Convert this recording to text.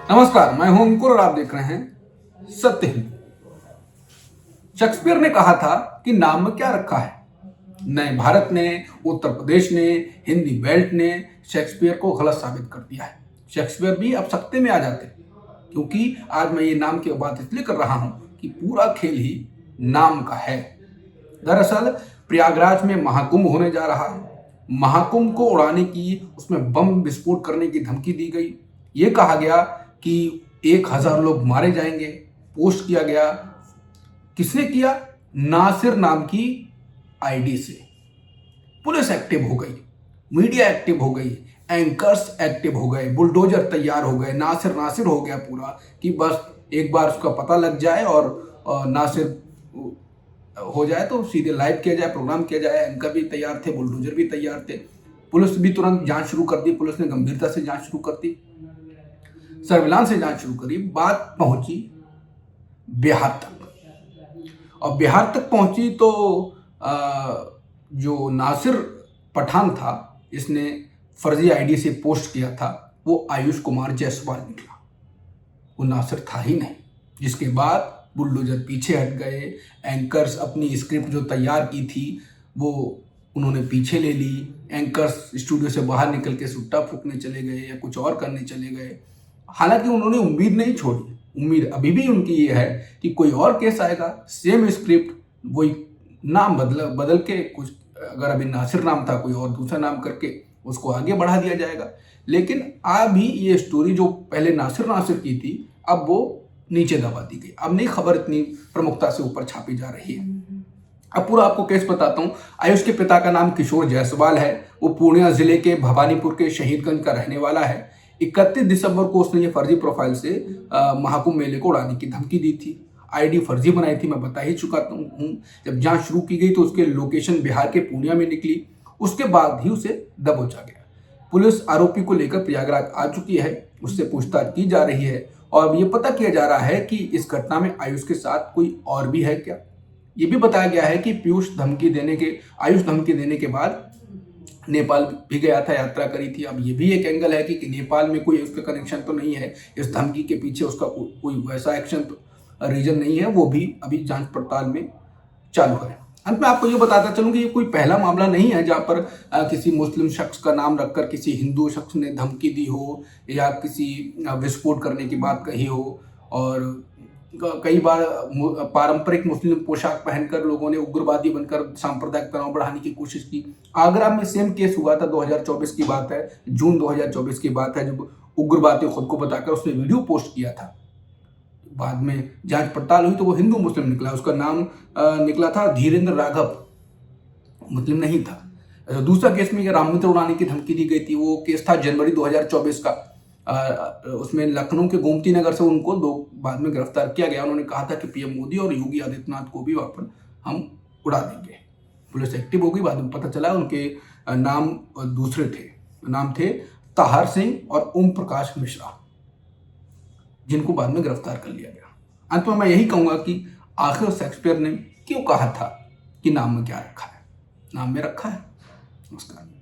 नमस्कार, मैं हूं अंकुर और आप देख रहे हैं सत्य हिंद। शेक्सपियर ने कहा था कि नाम में क्या रखा है। नए भारत ने, उत्तर प्रदेश ने, हिंदी बेल्ट ने शेक्सपियर को गलत साबित कर दिया है। शेक्सपियर भी अब सकते में आ जाते, क्योंकि आज मैं ये नाम की बात इसलिए कर रहा हूं कि पूरा खेल ही नाम का है। दरअसल प्रयागराज में महाकुंभ होने जा रहा है। महाकुंभ को उड़ाने की, उसमें बम विस्फोट करने की धमकी दी गई। ये कहा गया कि 1000 लोग मारे जाएंगे। पोस्ट किया गया, किसने किया? नासिर नाम की आईडी से। पुलिस एक्टिव हो गई, मीडिया एक्टिव हो गई, एंकर्स एक्टिव हो गए, बुलडोजर तैयार हो गए। नासिर नासिर हो गया पूरा कि बस एक बार उसका पता लग जाए और नासिर हो जाए तो सीधे लाइव किया जाए, प्रोग्राम किया जाए। एंकर भी तैयार थे, बुलडोजर भी तैयार थे। पुलिस भी तुरंत जांच शुरू कर दी। पुलिस ने गंभीरता से जांच शुरू कर दी, सर्विलांस से जांच शुरू करी। बात पहुंची बिहार तक, और बिहार तक पहुंची तो जो नासिर पठान था, इसने फर्जी आईडी से पोस्ट किया था, वो आयुष कुमार जायसवाल निकला। वो नासिर था ही नहीं। जिसके बाद बुलडोजर पीछे हट गए। एंकर्स अपनी स्क्रिप्ट जो तैयार की थी वो उन्होंने पीछे ले ली। एंकर्स स्टूडियो से बाहर निकल के सुट्टा फूकने चले गए या कुछ और करने चले गए। हालांकि उन्होंने उम्मीद नहीं छोड़ी। उम्मीद अभी भी उनकी ये है कि कोई और केस आएगा, सेम स्क्रिप्ट, वही नाम बदल के कुछ, अगर अभी नासिर नाम था, कोई और दूसरा नाम करके उसको आगे बढ़ा दिया जाएगा। लेकिन अभी ये स्टोरी जो पहले नासिर नासिर की थी, अब वो नीचे दबा दी गई। अब नहीं खबर इतनी प्रमुखता से ऊपर छापी जा रही है। अब पूरा आपको केस बताता हूँ। आयुष के पिता का नाम किशोर जायसवाल है। वो पूर्णिया जिले के भवानीपुर के शहीदगंज का रहने वाला है। 31 दिसंबर को उसने ये फर्जी प्रोफाइल से महाकुंभ मेले को उड़ाने की धमकी दी थी। आईडी फर्जी बनाई थी, मैं बता ही चुका हूँ। जब जांच शुरू की गई तो उसके लोकेशन बिहार के पूर्णिया में निकली। उसके बाद ही उसे दबोचा गया। पुलिस आरोपी को लेकर प्रयागराज आ चुकी है, उससे पूछताछ की जा रही है और ये पता किया जा रहा है कि इस घटना में आयुष के साथ कोई और भी है क्या। ये भी बताया गया है कि आयुष धमकी देने के बाद नेपाल भी गया था, यात्रा करी थी। अब ये भी एक एंगल है कि नेपाल में कोई उसका कनेक्शन तो नहीं है, इस धमकी के पीछे उसका कोई वैसा एक्शन तो रीजन नहीं है। वो भी अभी जांच पड़ताल में चालू है। अंत में आपको ये बताता चलूं कि ये कोई पहला मामला नहीं है जहां पर किसी मुस्लिम शख्स का नाम रखकर किसी हिंदू शख्स ने धमकी दी हो या किसी विस्फोट करने की बात कही हो। और कई बार पारंपरिक मुस्लिम पोशाक पहनकर लोगों ने उग्रवादी बनकर सांप्रदायिक तनाव बढ़ाने की कोशिश की। आगरा में सेम केस हुआ था, 2024 की बात है, जून 2024 की बात है, जब उग्रवादी खुद को बताकर उसने वीडियो पोस्ट किया था। बाद में जांच पड़ताल हुई तो वो हिंदू मुस्लिम निकला। उसका नाम निकला था धीरेन्द्र राघव, मुस्लिम नहीं था। दूसरा केस में राम मंदिर उड़ाने की धमकी दी गई थी। वो केस था जनवरी 2024 का। उसमें लखनऊ के गोमती नगर से उनको बाद में गिरफ्तार किया गया। उन्होंने कहा था कि पीएम मोदी और योगी आदित्यनाथ को भी वहाँ पर हम उड़ा देंगे। पुलिस एक्टिव हो गई। बाद में पता चला उनके नाम दूसरे थे। नाम थे ताहर सिंह और ओम प्रकाश मिश्रा, जिनको बाद में गिरफ्तार कर लिया गया। अंत में मैं यही कहूंगा कि आखिर शेक्सपियर ने क्यों कहा था कि नाम में क्या रखा है? नाम में रखा है। नमस्कार।